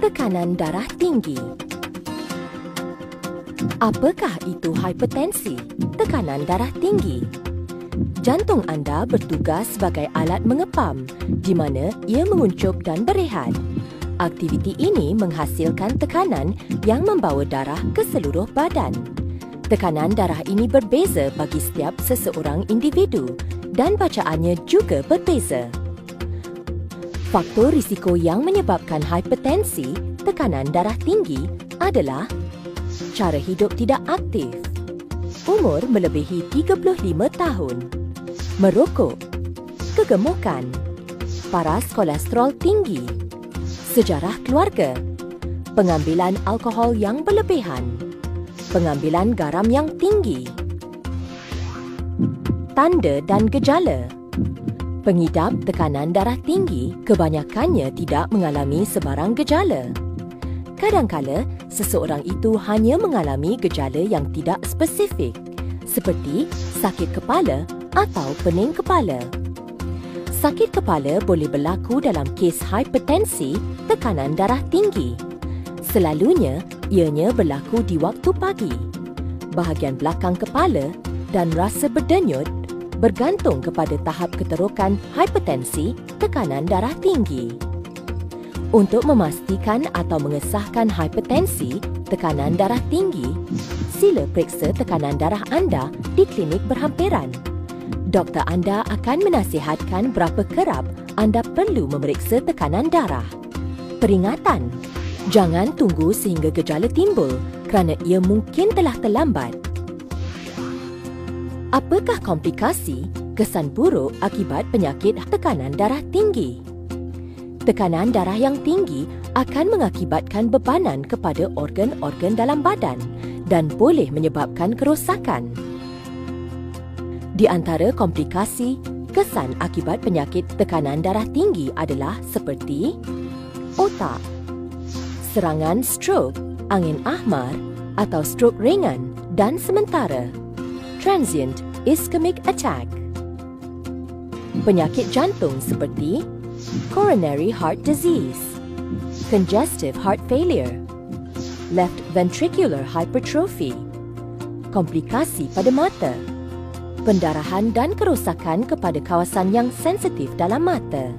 Tekanan darah tinggi. Apakah itu hipertensi, tekanan darah tinggi? Jantung anda bertugas sebagai alat mengepam di mana ia menguncup dan berehat. Aktiviti ini menghasilkan tekanan yang membawa darah ke seluruh badan. Tekanan darah ini berbeza bagi setiap seseorang individu dan bacaannya juga berbeza. Faktor risiko yang menyebabkan hipertensi, tekanan darah tinggi adalah cara hidup tidak aktif, umur melebihi 35 tahun, merokok, kegemukan, paras kolesterol tinggi, sejarah keluarga, pengambilan alkohol yang berlebihan, pengambilan garam yang tinggi. Tanda dan gejala. Pengidap tekanan darah tinggi kebanyakannya tidak mengalami sebarang gejala. Kadang-kala, seseorang itu hanya mengalami gejala yang tidak spesifik, seperti sakit kepala atau pening kepala. Sakit kepala boleh berlaku dalam kes hipertensi, tekanan darah tinggi. Selalunya, ianya berlaku di waktu pagi. Bahagian belakang kepala dan rasa berdenyut bergantung kepada tahap keterukan hipertensi, tekanan darah tinggi. Untuk memastikan atau mengesahkan hipertensi, tekanan darah tinggi, sila periksa tekanan darah anda di klinik berhampiran. Doktor anda akan menasihatkan berapa kerap anda perlu memeriksa tekanan darah. Peringatan, jangan tunggu sehingga gejala timbul kerana ia mungkin telah terlambat. Apakah komplikasi, kesan buruk akibat penyakit tekanan darah tinggi? Tekanan darah yang tinggi akan mengakibatkan bebanan kepada organ-organ dalam badan dan boleh menyebabkan kerosakan. Di antara komplikasi, kesan akibat penyakit tekanan darah tinggi adalah seperti otak, serangan strok, angin ahmar atau strok ringan dan sementara, transient ischemic attack. Penyakit jantung seperti coronary heart disease, congestive heart failure, left ventricular hypertrophy, komplikasi pada mata, pendarahan dan kerosakan kepada kawasan yang sensitif dalam mata,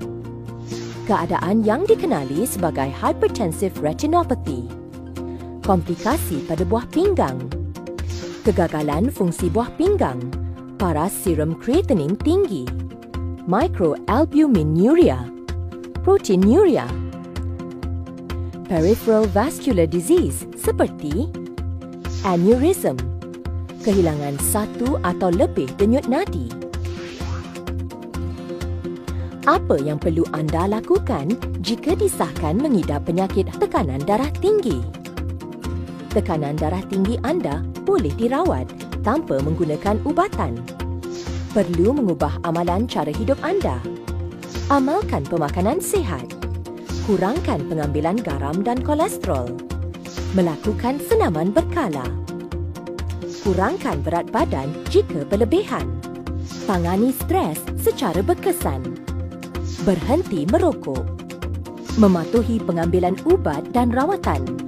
keadaan yang dikenali sebagai hypertensive retinopathy, komplikasi pada buah pinggang, kegagalan fungsi buah pinggang, paras serum creatinine tinggi, microalbuminuria, proteinuria, peripheral vascular disease seperti aneurysm, kehilangan satu atau lebih denyut nadi. Apa yang perlu anda lakukan jika disahkan mengidap penyakit tekanan darah tinggi? Tekanan darah tinggi anda boleh dirawat tanpa menggunakan ubatan. Perlu mengubah amalan cara hidup anda. Amalkan pemakanan sihat. Kurangkan pengambilan garam dan kolesterol. Melakukan senaman berkala. Kurangkan berat badan jika berlebihan. Tangani stres secara berkesan. Berhenti merokok. Mematuhi pengambilan ubat dan rawatan.